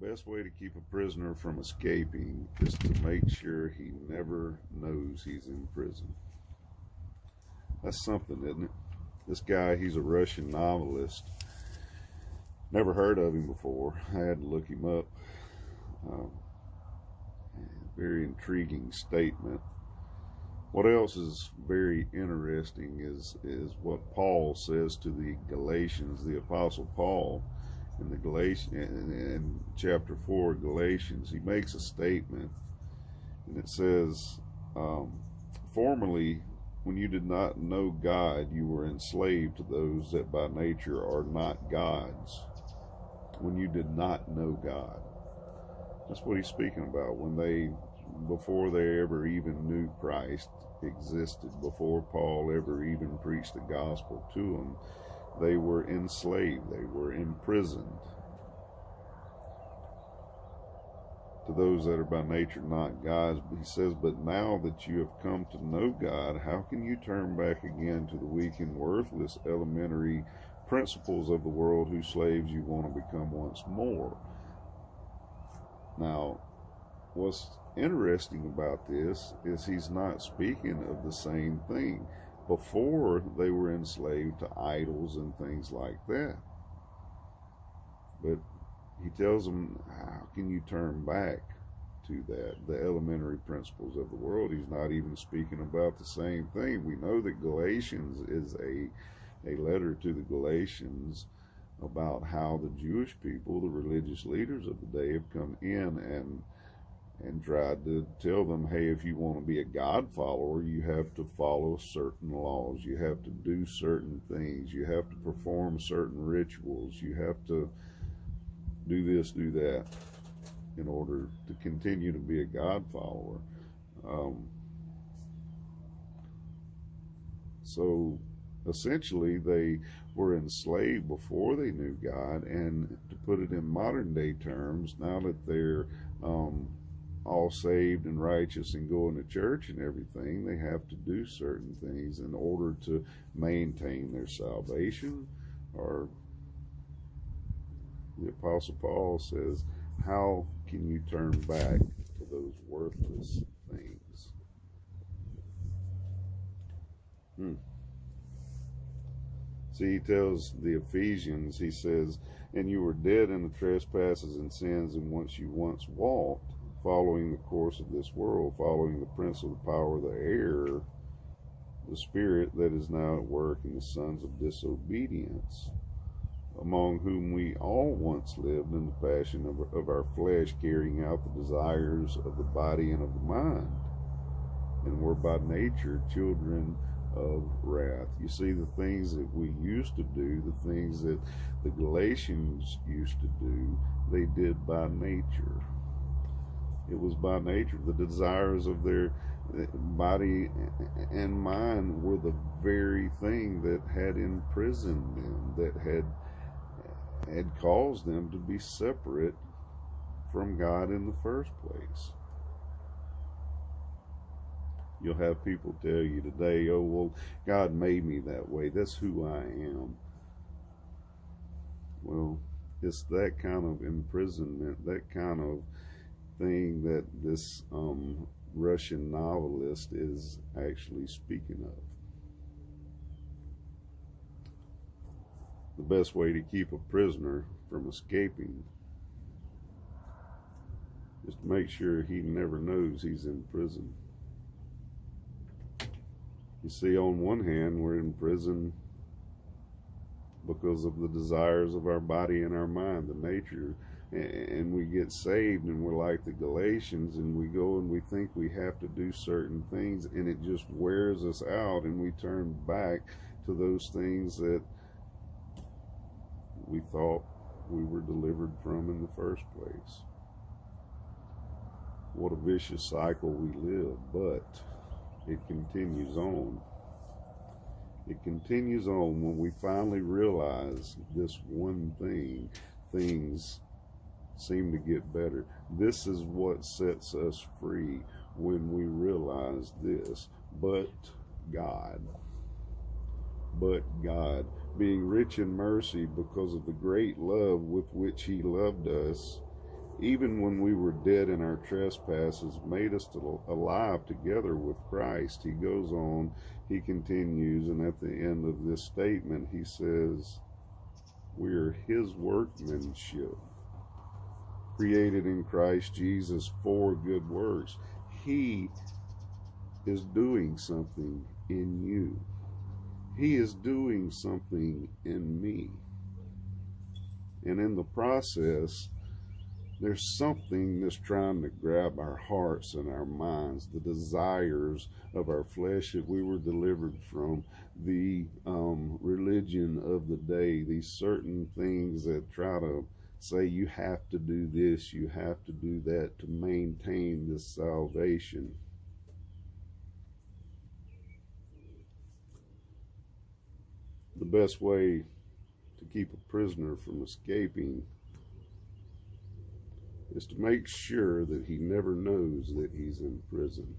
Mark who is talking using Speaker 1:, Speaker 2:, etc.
Speaker 1: best way to keep a prisoner from escaping is to make sure he never knows he's in prison. That's something, isn't it? This guy, he's a Russian novelist. Never heard of him before. I had to look him up. Um, Very intriguing statement. What else is very interesting is what Paul says to the Galatians, the Apostle Paul, in the in chapter 4 Galatians. He makes a statement, and it says, formerly, when you did not know God, you were enslaved to those that by nature are not gods. When you did not know God. That's what he's speaking about. Before they ever even knew Christ existed, before Paul ever even preached the gospel to them, they were enslaved, they were imprisoned to those that are by nature not gods. He says, but now that you have come to know God, how can you turn back again to the weak and worthless elementary principles of the world whose slaves you want to become once more? Now, what's interesting about this is he's not speaking of the same thing. Before, they were enslaved to idols and things like that. But he tells them, how can you turn back to that, the elementary principles of the world? He's not even speaking about the same thing. We know that Galatians is a letter to the Galatians about how the Jewish people, the religious leaders of the day, have come in and tried to tell them, hey, if you want to be a God follower, you have to follow certain laws. You have to do certain things. You have to perform certain rituals. You have to do this, do that, in order to continue to be a God follower. So essentially, they were enslaved before they knew God, and to put it in modern day terms, now that they're all saved and righteous and going to church and everything, they have to do certain things in order to maintain their salvation. Or the Apostle Paul says, how can you turn back to those worthless things? See, he tells the Ephesians, he says, and you were dead in the trespasses and sins in which you once walked, following the course of this world, following the prince of the power of the air, the spirit that is now at work in the sons of disobedience, among whom we all once lived in the passion of our flesh, carrying out the desires of the body and of the mind, and were by nature children of wrath. You see, the things that we used to do, the things that the Galatians used to do, they did by nature. It was by nature. The desires of their body and mind were the very thing that had imprisoned them, that had caused them to be separate from God in the first place. You'll have people tell you today, oh, well, God made me that way. That's who I am. Well, it's that kind of imprisonment, that kind of thing that this Russian novelist is actually speaking of. The best way to keep a prisoner from escaping is to make sure he never knows he's in prison. You see, on one hand, we're in prison because of the desires of our body and our mind, the nature, and we get saved and we're like the Galatians, and we go and we think we have to do certain things, and it just wears us out, and we turn back to those things that we thought we were delivered from in the first place. What a vicious cycle we live, but it continues on. It continues on when we finally realize this one thing. Things seem to get better. This is what sets us free when we realize this. But God, being rich in mercy because of the great love with which he loved us, even when we were dead in our trespasses, made us alive together with Christ. He goes on, he continues, and at the end of this statement, he says, we are his workmanship, created in Christ Jesus for good works. He is doing something in you. He is doing something in me. And in the process, there's something that's trying to grab our hearts and our minds, the desires of our flesh that we were delivered from, the religion of the day, these certain things that try to say you have to do this, you have to do that to maintain this salvation. The best way to keep a prisoner from escaping is to make sure that he never knows that he's in prison.